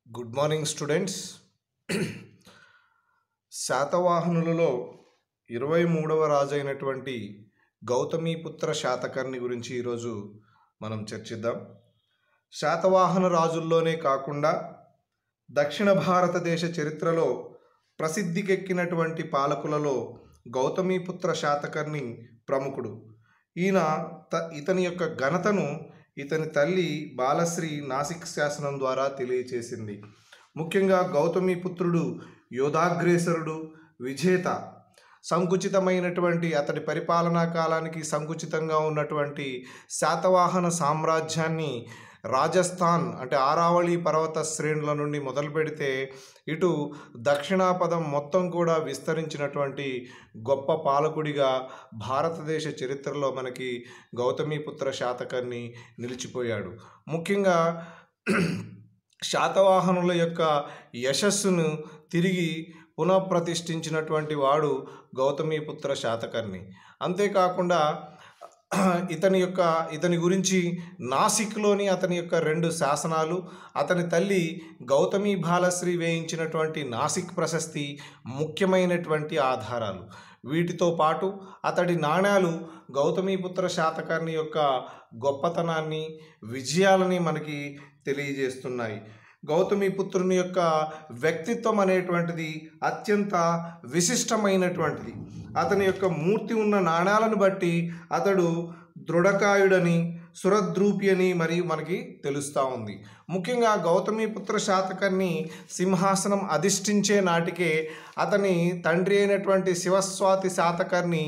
Good morning students. శాతవాహనులలో 23వ రాజు అయినటువంటి గౌతమీపుత్ర శాతకర్ణి గురించి ఈరోజు మనం చర్చిద్దాం. శాతవాహన రాజుల్లోనే కాకుండా దక్షిణ భారతదేశ చరిత్రలో ప్రసిద్ధికెక్కినటువంటి పాలకులలో గౌతమీపుత్ర శాతకర్ణి ప్రముఖుడు. ఇతని యొక్క ఘనతను ఇతని తల్లి బాలశ్రీ నాసిక్ శాసనం ద్వారా తెలియచేసింది. ముఖ్యంగా గౌతమీపుత్రుడు యోధాగ్రేసరుడు, విజేత. సంకుచితమైనటువంటి అతడి పరిపాలనా కాలానికి సంకుచితంగా ఉన్నటువంటి శాతవాహన సామ్రాజ్యాన్ని రాజస్థాన్ అంటే ఆరావళి పర్వత శ్రేణుల నుండి మొదలు పెడితే ఇటు దక్షిణాపథం మొత్తం కూడా విస్తరించినటువంటి గొప్ప పాలకుడిగా భారతదేశ చరిత్రలో మనకి గౌతమీపుత్ర శాతకర్ణి నిలిచిపోయాడు. ముఖ్యంగా శాతవాహనుల యొక్క యశస్సును తిరిగి పునఃప్రతిష్ఠించినటువంటి వాడు గౌతమీపుత్ర శాతకర్ణి. అంతేకాకుండా ఇతని గురించి నాసిక్లోని అతని యొక్క 2 శాసనాలు, అతని తల్లి గౌతమి బాలశ్రీ వేయించినటువంటి నాసిక్ ప్రశస్తి ముఖ్యమైనటువంటి ఆధారాలు. వీటితో పాటు అతడి నాణ్యాలు గౌతమీపుత్ర శాతకర్ణి యొక్క గొప్పతనాన్ని, విజయాలని మనకి తెలియజేస్తున్నాయి. గౌతమీపుత్రుని యొక్క వ్యక్తిత్వం అనేటువంటిది అత్యంత విశిష్టమైనటువంటిది. అతని యొక్క మూర్తి ఉన్న నాణ్యాలను బట్టి అతడు దృఢకాయుడని, సురద్రూపి అని మరియు మనకి తెలుస్తూ ఉంది. ముఖ్యంగా గౌతమీపుత్ర శాతకర్ణి సింహాసనం అధిష్ఠించే నాటికే అతని తండ్రి అయినటువంటి శివస్వాతి శాతకర్ణి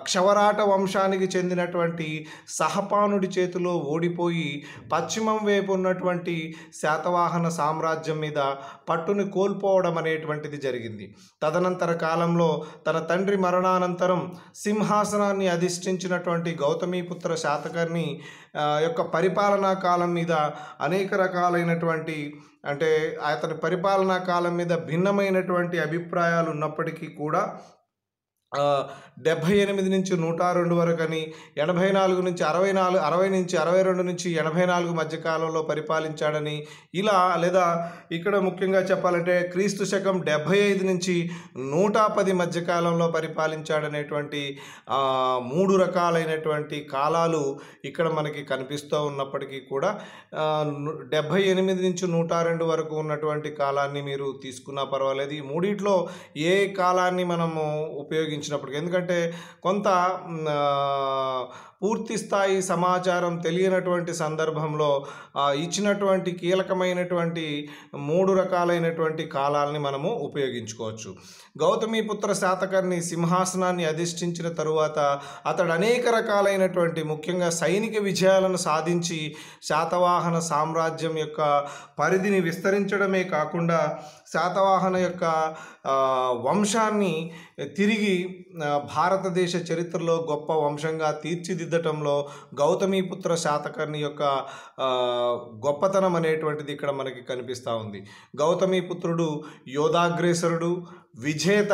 క్షవరాట వంశానికి చెందినటువంటి సహపానుడి చేతిలో ఓడిపోయి పశ్చిమం వైపు ఉన్నటువంటి శాతవాహన సామ్రాజ్యం మీద పట్టుని కోల్పోవడం అనేటువంటిది జరిగింది. తదనంతర కాలంలో తన తండ్రి మరణానంతరం సింహాసనాన్ని అధిష్ఠించినటువంటి గౌతమీపుత్ర శాతకర్ణి యొక్క పరిపాలనా కాలం మీద అనేక రకాలైనటువంటి అంటే అతని పరిపాలనా కాలం మీద భిన్నమైనటువంటి అభిప్రాయాలు ఉన్నప్పటికీ కూడా 78 నుంచి 102 వరకు అని, 84 నుంచి 64, 60 నుంచి 62 నుంచి 84 మధ్య కాలంలో పరిపాలించాడని, ఇలా లేదా ఇక్కడ ముఖ్యంగా చెప్పాలంటే క్రీస్తు శకం 75 నుంచి 110 మధ్య కాలంలో పరిపాలించాడనేటువంటి 3 రకాలైనటువంటి కాలాలు ఇక్కడ మనకి కనిపిస్తూ ఉన్నప్పటికీ కూడా 78 నుంచి 102 వరకు ఉన్నటువంటి కాలాన్ని మీరు తీసుకున్నా పర్వాలేదు. ఈ మూడిట్లో ఏ కాలాన్ని మనము ఉపయోగించినప్పటికీ, ఎందుకంటే కొంత పూర్తి స్థాయి సమాచారం తెలియనటువంటి సందర్భంలో ఇచ్చినటువంటి కీలకమైనటువంటి 3 రకాలైనటువంటి కాలాలని మనము ఉపయోగించుకోవచ్చు. గౌతమీపుత్ర శాతకర్ణి సింహాసనాన్ని అధిష్ఠించిన తరువాత అతడు అనేక రకాలైనటువంటి ముఖ్యంగా సైనిక విజయాలను సాధించి శాతవాహన సామ్రాజ్యం యొక్క పరిధిని విస్తరించడమే కాకుండా శాతవాహన యొక్క వంశాన్ని తిరిగి భారతదేశ చరిత్రలో గొప్ప వంశంగా తీర్చిదిద్దటంలో గౌతమీపుత్ర శాతకర్ణి యొక్క గొప్పతనం అనేటువంటిది ఇక్కడ మనకి కనిపిస్తూ ఉంది. గౌతమీపుత్రుడు యోధాగ్రేసరుడు, విజేత.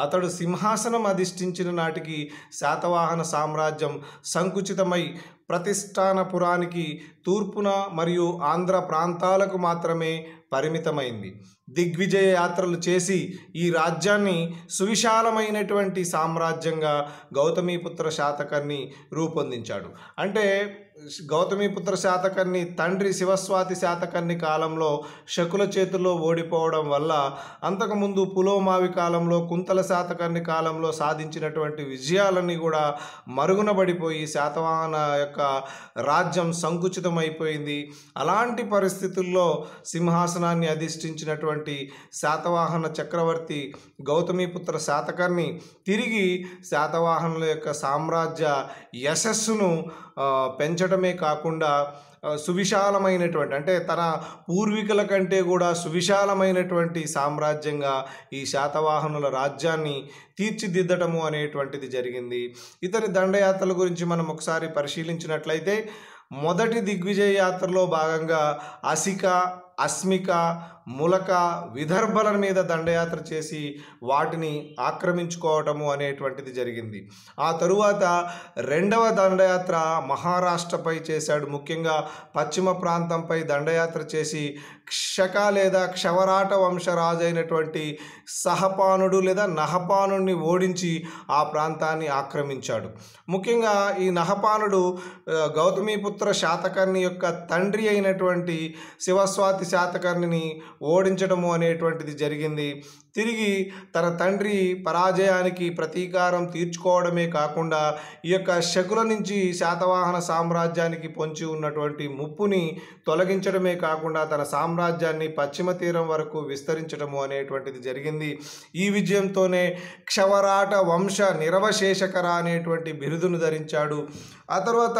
అతడు సింహాసనం అధిష్ఠించిన నాటికి శాతవాహన సామ్రాజ్యం సంకుచితమై ప్రతిష్టానపురానికి తూర్పున మరియు ఆంధ్ర ప్రాంతాలకు మాత్రమే పరిమితమైంది. దిగ్విజయ యాత్రలు చేసి ఈ రాజ్యాన్ని సువిశాలమైనటువంటి సామ్రాజ్యంగా గౌతమీపుత్ర శాతకర్ణి రూపొందించాడు. అంటే గౌతమీపుత్ర శాతకర్ణి తండ్రి శివస్వాతి శాతకర్ణి కాలంలో శకుల చేతుల్లో ఓడిపోవడం వల్ల అంతకుముందు పులోమావి కాలంలో కుంతల శాతకర్ణి కాలంలో సాధించినటువంటి విజయాలన్నీ కూడా మరుగునబడిపోయి శాతవాహన యొక్క రాజ్యం సంకుచితమైపోయింది. అలాంటి పరిస్థితుల్లో సింహాసనాన్ని అధిష్ఠించినటువంటి శాతవాహన చక్రవర్తి గౌతమీపుత్ర శాతకర్ణి తిరిగి శాతవాహనుల యొక్క సామ్రాజ్య యశస్సును పెంచడమే కాకుండా సువిశాలమైనటువంటి అంటే తన పూర్వీకుల కంటే కూడా సువిశాలమైనటువంటి సామ్రాజ్యంగా ఈ శాతవాహనుల రాజ్యాన్ని తీర్చిదిద్దటము అనేటువంటిది జరిగింది. ఇతని దండయాత్రల గురించి మనం ఒకసారి పరిశీలించినట్లయితే మొదటి దిగ్విజయ యాత్రలో భాగంగా అసిక, అస్మిక, ములక, విదర్భల మీద దండయాత్ర చేసి వాటిని ఆక్రమించుకోవటము అనేటువంటిది జరిగింది. ఆ తరువాత రెండవ దండయాత్ర మహారాష్ట్రపై చేశాడు. ముఖ్యంగా పశ్చిమ ప్రాంతంపై దండయాత్ర చేసి క్షక లేదా క్షవరాట వంశరాజు అయినటువంటి సహపానుడు లేదా నహపానుడిని ఓడించి ఆ ప్రాంతాన్ని ఆక్రమించాడు. ముఖ్యంగా ఈ నహపానుడు గౌతమీపుత్ర శాతకర్ణి యొక్క తండ్రి అయినటువంటి శివస్వాతి శాతకర్ణిని ఓడించడము అనేటువంటిది జరిగింది. తిరిగి తన తండ్రి పరాజయానికి ప్రతీకారం తీర్చుకోవడమే కాకుండా ఈ యొక్క శకుల నుంచి శాతవాహన సామ్రాజ్యానికి పొంచి ఉన్నటువంటి ముప్పుని తొలగించడమే కాకుండా తన సామ్రాజ్యాన్ని పశ్చిమ తీరం వరకు విస్తరించడము అనేటువంటిది జరిగింది. ఈ విజయంతోనే క్షవరాట వంశ నిరవశేషకర అనేటువంటి బిరుదును ధరించాడు. ఆ తర్వాత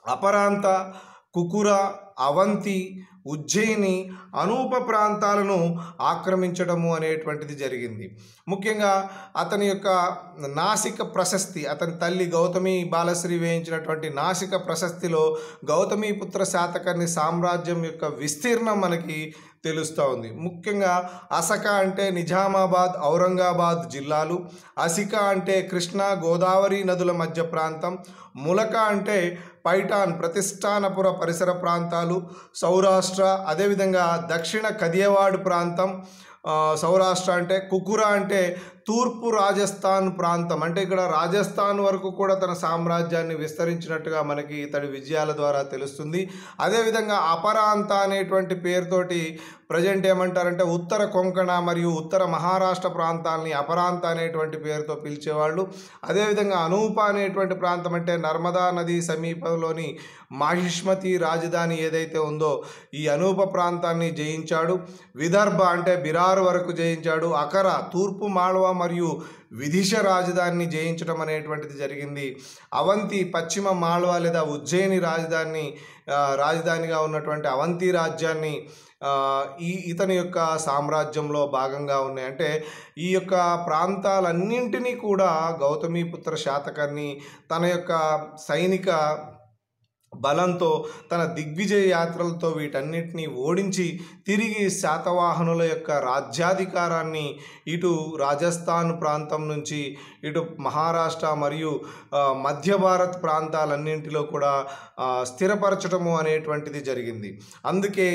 అపరాంత, కుకుర, అవంతి, ఉజ్జయిని, అనూప ప్రాంతాలను ఆక్రమించడము అనేటువంటిది జరిగింది. ముఖ్యంగా అతని యొక్క నాసిక ప్రశస్తి, అతని తల్లి గౌతమి బాలశ్రీ వేయించినటువంటి నాసిక ప్రశస్తిలో గౌతమీపుత్ర శాతకర్ణి సామ్రాజ్యం యొక్క విస్తీర్ణం మనకి తెలుస్తూ ఉంది. ముఖ్యంగా అసక అంటే నిజామాబాద్, ఔరంగాబాద్ జిల్లాలు, అసిక అంటే కృష్ణా గోదావరి నదుల మధ్య ప్రాంతం, ములక అంటే పైఠాన్ ప్రతిష్టానపుర పరిసర ప్రాంతాలు, సౌరాష్ట్ర, అదేవిధంగా దక్షిణ కదియవాడు ప్రాంతం, సౌరాష్ట్ర అంటే కుకుర అంటే తూర్పు రాజస్థాన్ ప్రాంతం, అంటే ఇక్కడ రాజస్థాన్ వరకు కూడా తన సామ్రాజ్యాన్ని విస్తరించినట్టుగా మనకి ఇతడి విజయాల ద్వారా తెలుస్తుంది. అదేవిధంగా అపరాంత అనేటువంటి పేరుతోటి ప్రజెంట్ ఏమంటారంటే ఉత్తర కొంకణ మరియు ఉత్తర మహారాష్ట్ర ప్రాంతాలని అపరాంత అనేటువంటి పేరుతో పిలిచేవాళ్ళు. అదేవిధంగా అనూప అనేటువంటి ప్రాంతం అంటే నర్మదా నది సమీపంలోని మాహిష్మతి రాజధాని ఏదైతే ఉందో ఈ అనూప ప్రాంతాన్ని జయించాడు. విదర్భ అంటే బిరార్ వరకు జయించాడు. అకర తూర్పు మాళవ మరియు విదిశ రాజధానిని జయించడం అనేటువంటిది జరిగింది. అవంతి పశ్చిమ మాళవ లేదా ఉజ్జయిని రాజధానిగా ఉన్నటువంటి అవంతి రాజ్యాన్ని ఇతని యొక్క సామ్రాజ్యంలో భాగంగా ఉన్నాయి. అంటే ఈ యొక్క ప్రాంతాలన్నింటినీ కూడా గౌతమీపుత్ర శాతకర్ణి తన యొక్క సైనిక బలంతో తన దిగ్విజయ యాత్రలతో వీటన్నిటినీ ఓడించి తిరిగి శాతవాహనుల యొక్క రాజ్యాధికారాన్ని ఇటు రాజస్థాన్ ప్రాంతం నుంచి ఇటు మహారాష్ట్ర మరియు మధ్య భారత్ ప్రాంతాలన్నింటిలో కూడా స్థిరపరచడము అనేటువంటిది జరిగింది. అందుకే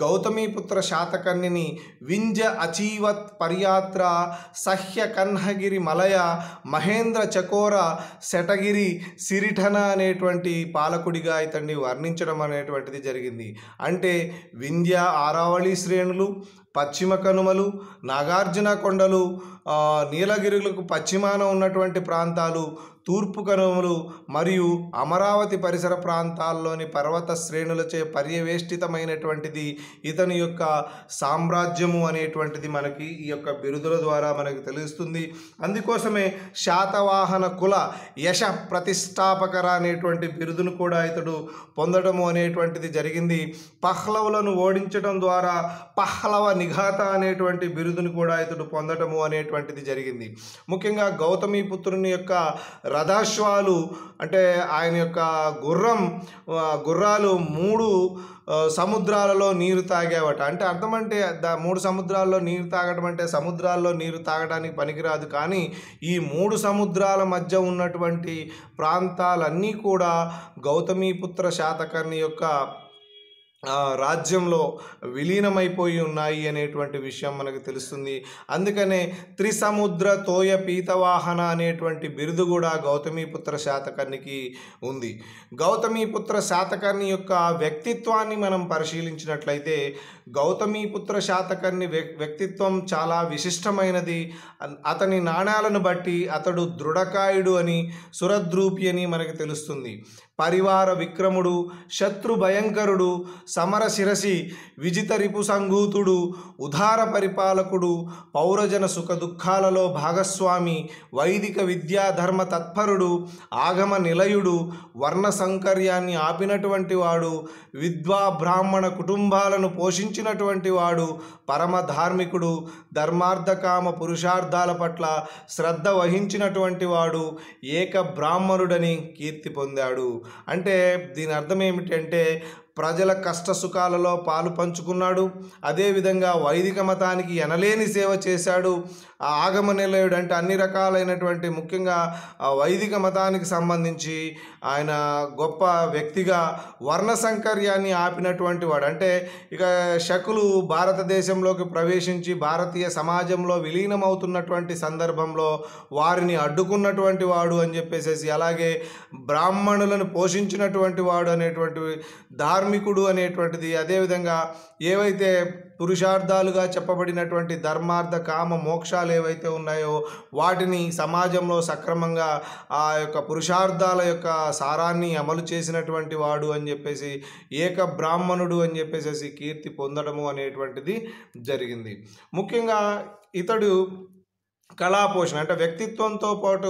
గౌతమీపుత్ర శాతకర్ణిని వింజ అచీవత్ పర్యాత్ర సహ్య కన్హగిరి మలయ మహేంద్ర చకోర శటగిరి సిరిఠన అనేటువంటి పాలకుడిగా ఇతన్ని వర్ణించడం అనేటువంటిది జరిగింది. అంటే వింధ్య ఆరావళి శ్రేణులు, పశ్చిమ కనుమలు, నాగార్జున కొండలు, నీలగిరులకు పశ్చిమాన ఉన్నటువంటి ప్రాంతాలు, తూర్పు కనుమలు మరియు అమరావతి పరిసర ప్రాంతాల్లోని పర్వత శ్రేణులచే పర్యవేష్టితమైనటువంటిది ఇతని యొక్క సామ్రాజ్యము అనేటువంటిది మనకి ఈ యొక్క బిరుదుల ద్వారా మనకు తెలుస్తుంది. అందుకోసమే శాతవాహన కుల యశ ప్రతిష్టాపకర అనేటువంటి బిరుదును కూడా ఇతడు పొందడము అనేటువంటిది జరిగింది. పహ్లవులను ఓడించడం ద్వారా పహ్లవ నిఘాత అనేటువంటి బిరుదును కూడా ఇతడు పొందడము అనేటువంటిది జరిగింది. ముఖ్యంగా గౌతమీపుత్రుని యొక్క రథాశ్వాలు అంటే ఆయన యొక్క గుర్రాలు 3 సముద్రాలలో నీరు తాగేవట. అంటే అర్థం అంటే 3 సముద్రాల్లో నీరు తాగడం అంటే సముద్రాల్లో నీరు తాగడానికి పనికిరాదు, కానీ ఈ 3 సముద్రాల మధ్య ఉన్నటువంటి ప్రాంతాలన్నీ కూడా గౌతమీపుత్ర శాతకర్ణి యొక్క రాజ్యంలో విలీనమైపోయి ఉన్నాయి అనేటువంటి విషయం మనకు తెలుస్తుంది. అందుకనే త్రిసముద్ర తోయ పీతవాహన అనేటువంటి బిరుదు కూడా గౌతమీపుత్ర శాతకర్ణికి ఉంది. గౌతమీపుత్ర శాతకర్ణి యొక్క వ్యక్తిత్వాన్ని మనం పరిశీలించినట్లయితే గౌతమీపుత్ర శాతకర్ణి వ్యక్తిత్వం చాలా విశిష్టమైనది. అతని నాణాలను బట్టి అతడు దృఢకాయుడు అని, సురద్రూపి అని మనకు తెలుస్తుంది. పరివార విక్రముడు, శత్రు భయంకరుడు, సమర శిరసి, విజిత రిపు సంగూతుడు, ఉదార పరిపాలకుడు, పౌరజన సుఖ దుఃఖాలలో భాగస్వామి, వైదిక విద్యా ధర్మ తత్పరుడు, ఆగమ నిలయుడు, వర్ణ సంకర్యాన్ని ఆపినటువంటి వాడు, విద్వా బ్రాహ్మణ కుటుంబాలను పోషించినటువంటి వాడు, పరమ ధార్మికుడు, ధర్మార్థకామ పురుషార్థాల పట్ల శ్రద్ధ వహించినటువంటి వాడు, ఏక బ్రాహ్మణుడని కీర్తి పొందాడు. అంటే దీని అర్థం ఏమిటంటే ప్రజల కష్ట సుఖాలలో పాలు పంచుకున్నాడు. అదేవిధంగా వైదిక మతానికి ఎనలేని సేవ చేశాడు. ఆగమ నిలయుడు అంటే అన్ని రకాలైనటువంటి ముఖ్యంగా వైదిక మతానికి సంబంధించి ఆయన గొప్ప వ్యక్తిగా వర్ణ సంకర్యాన్ని ఆపినటువంటి వాడు. అంటే ఇక శకులు భారతదేశంలోకి ప్రవేశించి భారతీయ సమాజంలో విలీనమవుతున్నటువంటి సందర్భంలో వారిని అడ్డుకున్నటువంటి వాడు అని చెప్పేసి, అలాగే బ్రాహ్మణులను పోషించినటువంటి వాడు అనేటువంటి ధార్మికుడు అనేటువంటిది, అదేవిధంగా ఏవైతే పురుషార్థాలుగా చెప్పబడినటువంటి ధర్మార్థ కామ మోక్షాలు ఏవైతే ఉన్నాయో వాటిని సమాజంలో సక్రమంగా ఆ యొక్క పురుషార్థాల యొక్క సారాన్ని అమలు చేసినటువంటి వాడు అని చెప్పేసి, ఏక బ్రాహ్మణుడు అని చెప్పేసి కీర్తి పొందడము అనేటువంటిది జరిగింది. ముఖ్యంగా ఇతడు కళాపోషణ అంటే వ్యక్తిత్వంతో పాటు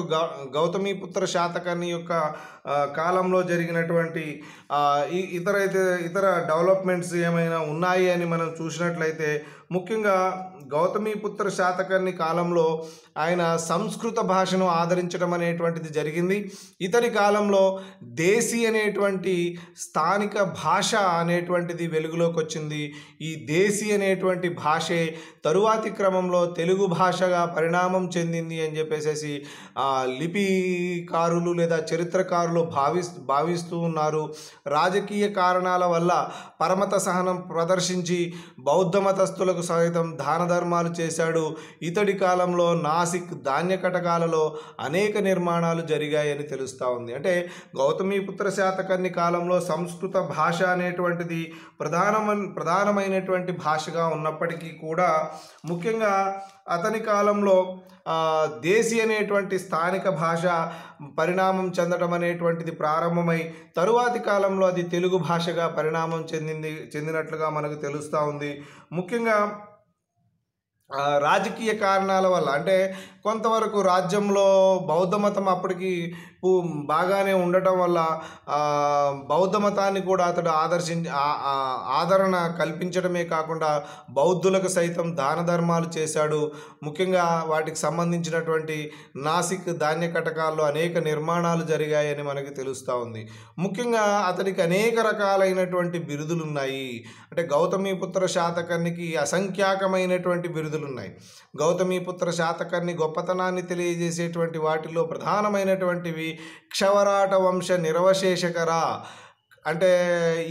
గౌతమీపుత్ర శాతకర్ణి యొక్క కాలంలో జరిగినటువంటి ఇతర డెవలప్మెంట్స్ ఏమైనా ఉన్నాయి అని మనం చూసినట్లయితే, ముఖ్యంగా గౌతమీపుత్ర శాతకర్ణి కాలంలో ఆయన సంస్కృత భాషను ఆదరించడం అనేటువంటిది జరిగింది. ఇతడి కాలంలో దేశీ అనేటువంటి స్థానిక భాష అనేటువంటిది వెలుగులోకి వచ్చింది. ఈ దేశీ అనేటువంటి భాషే తరువాతి క్రమంలో తెలుగు భాషగా పరిణామం చెందింది అని చెప్పేసి లిపికారులు లేదా చరిత్రకారులు భావిస్తూ ఉన్నారు. రాజకీయ కారణాల వల్ల పరమత సహనం ప్రదర్శించి బౌద్ధ మతస్థులకు సైతం దాన ధర్మాలు చేశాడు. ఇతడి కాలంలో నాసిక్ ధాన్య కటకాలలో అనేక నిర్మాణాలు జరిగాయని తెలుస్తూ ఉంది. అంటే గౌతమీపుత్ర శాతకర్ణి కాలంలో సంస్కృత భాష అనేటువంటిది ప్రధానమైనటువంటి భాషగా ఉన్నప్పటికీ కూడా ముఖ్యంగా అతని కాలంలో దేశీ అనేటువంటి స్థానిక భాష పరిణామం చెందడం అనేటువంటిది ప్రారంభమై తరువాతి కాలంలో అది తెలుగు భాషగా పరిణామం చెందినట్లుగా మనకు తెలుస్తూ ఉంది. ముఖ్యంగా రాజకీయ కారణాల వల్ల అంటే కొంతవరకు రాజ్యంలో బౌద్ధ మతం అప్పటికి బాగానే ఉండటం వల్ల బౌద్ధ మతాన్ని కూడా అతడు ఆదరణ కల్పించడమే కాకుండా బౌద్ధులకు సైతం దాన ధర్మాలు చేశాడు. ముఖ్యంగా వాటికి సంబంధించినటువంటి నాసిక్ ధాన్య కటకాల్లో అనేక నిర్మాణాలు జరిగాయని మనకి తెలుస్తూ ఉంది. ముఖ్యంగా అతనికి అనేక రకాలైనటువంటి బిరుదులు ఉన్నాయి. అంటే గౌతమీపుత్ర శాతకర్ణికి అసంఖ్యాకమైనటువంటి బిరుదులు ఉన్నాయి. గౌతమీపుత్ర శాతకర్ణి గొప్పతనాన్ని తెలియజేసేటువంటి వాటిలో ప్రధానమైనటువంటివి క్షవరాట వంశ నిరవశేషకర అంటే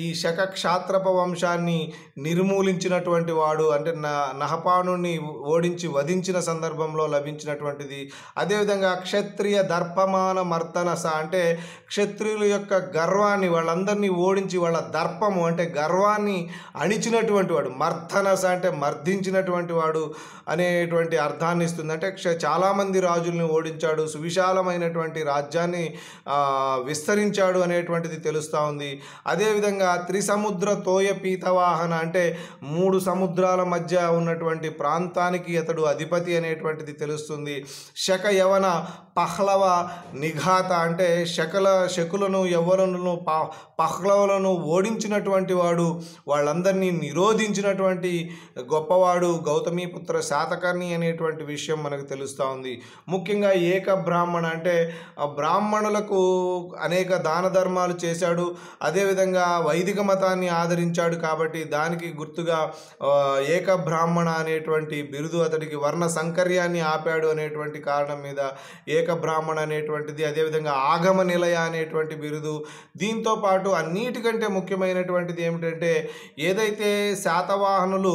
ఈ శక క్షాత్రప వంశాన్ని నిర్మూలించినటువంటి వాడు, అంటే నహపాణుని ఓడించి వధించిన సందర్భంలో లభించినటువంటిది. అదేవిధంగా క్షత్రియ దర్పమాన మర్దనస అంటే క్షత్రియుల యొక్క గర్వాన్ని వాళ్ళందరినీ ఓడించి వాళ్ళ దర్పము అంటే గర్వాన్ని అణిచినటువంటి వాడు. మర్దనస అంటే మర్దించినటువంటి వాడు అనేటువంటి అర్థాన్ని ఇస్తుంది. అంటే చాలామంది రాజుల్ని ఓడించాడు, సువిశాలమైనటువంటి రాజ్యాన్ని విస్తరించాడు అనేటువంటిది తెలుస్తూ ఉంది. అదేవిధంగా త్రిసముద్ర తోయ పీతవాహన అంటే 3 సముద్రాల మధ్య ఉన్నటువంటి ప్రాంతానికి అతడు అధిపతి అనేటువంటిది తెలుస్తుంది. శక యవన పహ్లవ నిఘాత అంటే శకులను యవ్వనులను పహ్లవులను ఓడించినటువంటి వాడు, వాళ్ళందరినీ నిరోధించినటువంటి గొప్పవాడు గౌతమీపుత్ర శాతకర్ణి అనేటువంటి విషయం మనకు తెలుస్తూ ఉంది. ముఖ్యంగా ఏక బ్రాహ్మణ అంటే బ్రాహ్మణులకు అనేక దాన ధర్మాలు చేశాడు. అదేవిధంగా వైదిక మతాన్ని ఆదరించాడు కాబట్టి దానికి గుర్తుగా ఏక బ్రాహ్మణ అనేటువంటి బిరుదు అతడికి వర్ణ సంకర్యాన్ని ఆపాడు అనేటువంటి కారణం మీద ఏక బ్రాహ్మణ అనేటువంటిది, అదేవిధంగా ఆగమ నిలయ అనేటువంటి బిరుదు. దీంతో పాటు అన్నిటికంటే ముఖ్యమైనటువంటిది ఏమిటంటే ఏదైతే శాతవాహనులు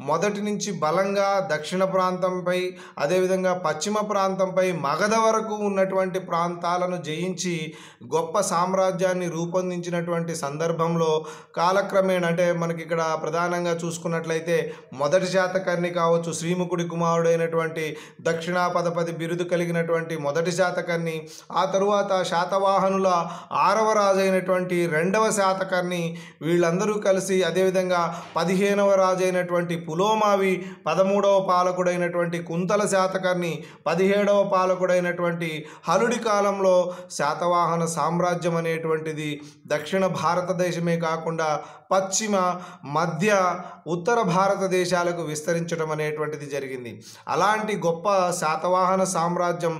మొదటి నుంచి బలంగా దక్షిణ ప్రాంతంపై అదేవిధంగా పశ్చిమ ప్రాంతంపై మగధ వరకు ఉన్నటువంటి ప్రాంతాలను జయించి గొప్ప సామ్రాజ్యాన్ని రూపొందించినటువంటి సందర్భంలో కాలక్రమేణా అంటే మనకి ఇక్కడ ప్రధానంగా చూసుకున్నట్లయితే మొదటి శాతకర్ణి కావచ్చు, శ్రీముఖుడి కుమారుడైనటువంటి దక్షిణాపదపతి బిరుదు కలిగినటువంటి మొదటి శాతకర్ణి, ఆ తరువాత శాతవాహనుల 6వ రాజు అయినటువంటి 2వ శాతకర్ణి, వీళ్ళందరూ కలిసి అదేవిధంగా 15వ రాజు అయినటువంటి పులోమావి, 13వ పాలకుడైనటువంటి కుంతల శాతకర్ణి, 17వ పాలకుడైనటువంటి హలుడి కాలంలో శాతవాహన సామ్రాజ్యం అనేటువంటిది దక్షిణ భారతదేశమే కాకుండా పశ్చిమ, మధ్య, ఉత్తర భారతదేశాలకు విస్తరించడం అనేటువంటిది జరిగింది. అలాంటి గొప్ప శాతవాహన సామ్రాజ్యం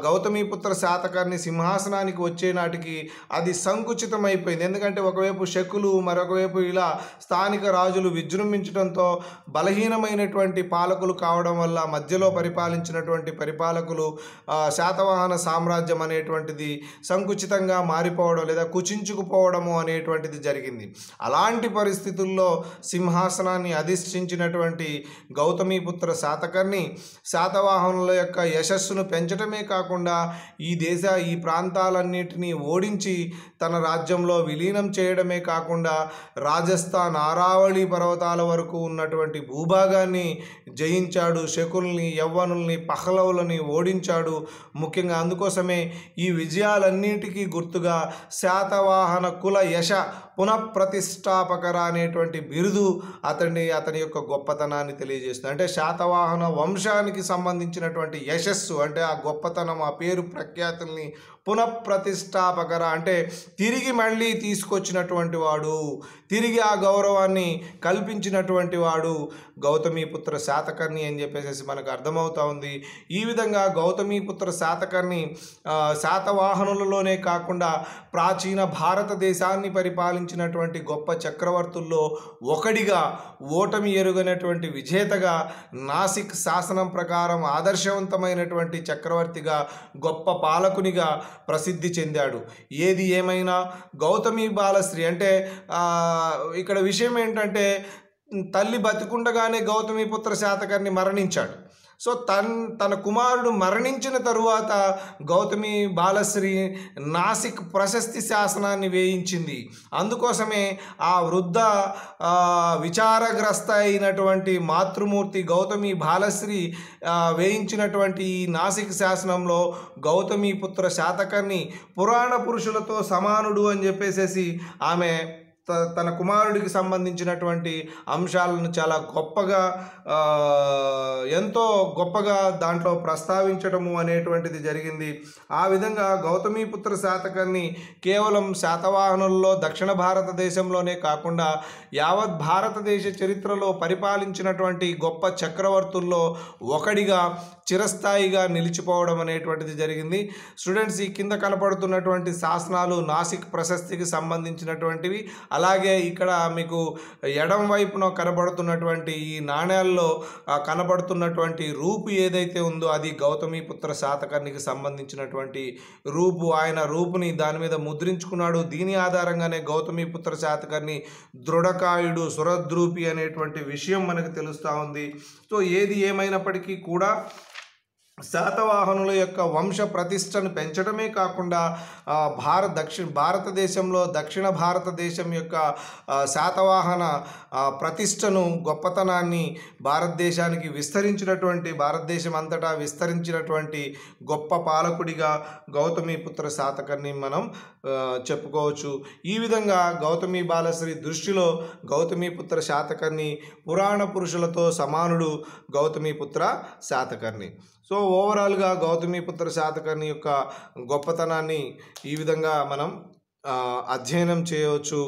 గౌతమిపుత్ర శాతకర్ణి సింహాసనానికి వచ్చే నాటికి అది సంకుచితమైపోయింది. ఎందుకంటే ఒకవైపు శకులు, మరొకవైపు ఇలా స్థానిక రాజులు విజృంభించడంతో బలహీనమైనటువంటి పాలకులు కావడం వల్ల మధ్యలో పరిపాలించినటువంటి పరిపాలకులు శాతవాహన సామ్రాజ్యం అనేటువంటిది సంకుచితంగా మారిపోవడం లేదా కుచించుకుపోవడము అనేటువంటిది జరిగింది. అలాంటి పరిస్థితుల్లో సింహాసనాన్ని అధిష్ఠించినటువంటి గౌతమిపుత్ర శాతకర్ణి శాతవాహనుల యొక్క యశస్సును పెంచడమే కాకుండా ఈ ప్రాంతాలన్నిటినీ ఓడించి తన రాజ్యంలో విలీనం చేయడమే కాకుండా రాజస్థాన్, ఆరావళి పర్వతాల వరకు ఉన్నటువంటి భూభాగాన్ని జయించాడు. శకుల్ని, యవ్వనుల్ని, పహలవులని ఓడించాడు. ముఖ్యంగా అందుకోసమే ఈ విజయాలన్నింటికీ గుర్తుగా శాతవాహన కుల యశ పునఃప్రతిష్టాపకర అనేటువంటి బిరుదు అతని యొక్క గొప్పతనాన్ని తెలియజేస్తుంది. అంటే శాతవాహన వంశానికి సంబంధించినటువంటి యశస్సు, అంటే ఆ గొప్పతనం, ఆ పేరు ప్రఖ్యాతుల్ని పునఃప్రతిష్టాపకర అంటే తిరిగి మళ్ళీ తీసుకొచ్చినటువంటి వాడు, తిరిగి ఆ గౌరవాన్ని కల్పించినటువంటి వాడు గౌతమిపుత్ర శాతకర్ణి అని చెప్పేసి మనకు అర్థమవుతా ఉంది. ఈ విధంగా గౌతమిపుత్ర శాతకర్ణి శాతవాహనులలోనే కాకుండా ప్రాచీన భారతదేశాన్ని పరిపాలించినటువంటి గొప్ప చక్రవర్తుల్లో ఒకడిగా, ఓటమి ఎరుగనటువంటి విజేతగా, నాసిక్ శాసనం ప్రకారం ఆదర్శవంతమైనటువంటి చక్రవర్తిగా, గొప్ప పాలకునిగా ప్రసిద్ధి చెందాడు. ఏది ఏమైనా గౌతమి బాలశ్రీ అంటే ఇక్కడ విషయం ఏంటంటే తల్లి బతికుండగానే గౌతమిపుత్ర శాతకర్ణి మరణించాడు. సో తన కుమారుడు మరణించిన తరువాత గౌతమి బాలశ్రీ నాసిక్ ప్రశస్తి శాసనాన్ని వేయించింది. అందుకోసమే ఆ వృద్ధ విచారగ్రస్త అయినటువంటి మాతృమూర్తి గౌతమి బాలశ్రీ వేయించినటువంటి ఈ నాసిక్ శాసనంలో గౌతమిపుత్ర శాతకర్ణి పురాణ పురుషులతో సమానుడు అని చెప్పేసి ఆమె తన కుమారుడికి సంబంధించినటువంటి అంశాలను చాలా గొప్పగా, ఎంతో గొప్పగా దాంట్లో ప్రస్తావించడము అనేటువంటిది జరిగింది. ఆ విధంగా గౌతమిపుత్ర శాతకర్ణి కేవలం శాతవాహనుల్లో దక్షిణ భారతదేశంలోనే కాకుండా యావత్ భారతదేశ చరిత్రలో పరిపాలించినటువంటి గొప్ప చక్రవర్తుల్లో ఒకడిగా చిరస్థాయిగా నిలిచిపోవడం అనేటువంటిది జరిగింది. స్టూడెంట్స్, ఈ కింద కనపడుతున్నటువంటి శాసనాలు నాసిక్ ప్రశస్తికి సంబంధించినటువంటివి. అలాగే ఇక్కడ మీకు ఎడం వైపున కనబడుతున్నటువంటి ఈ నాణ్యాల్లో కనబడుతున్నటువంటి రూపు ఏదైతే ఉందో అది గౌతమిపుత్ర శాతకర్ణికి సంబంధించినటువంటి రూపు. ఆయన రూపుని దాని మీద ముద్రించుకున్నాడు. దీని ఆధారంగానే గౌతమిపుత్ర శాతకర్ణి దృఢకాయుడు, సురద్రూపి అనేటువంటి విషయం మనకు తెలుస్తూ ఉంది. సో ఏది ఏమైనప్పటికీ కూడా శాతవాహనుల యొక్క వంశ ప్రతిష్టను పెంచడమే కాకుండా భారతదేశంలో దక్షిణ భారతదేశం యొక్క శాతవాహన ప్రతిష్టను, గొప్పతనాన్ని భారతదేశానికి భారతదేశం అంతటా విస్తరించినటువంటి గొప్ప పాలకుడిగా గౌతమిపుత్ర శాతకర్ణి మనం చెప్పుకోవచ్చు. ఈ విధంగా గౌతమి బాలశ్రీ దృష్టిలో గౌతమిపుత్ర శాతకర్ణి పురాణ పురుషులతో సమానుడు గౌతమిపుత్ర శాతకర్ణి. సో ఓవరాల్గా గౌతమిపుత్ర శాతకర్ణి యొక్క గొప్పతనాన్ని ఈ విధంగా మనం అధ్యయనం చేయవచ్చు.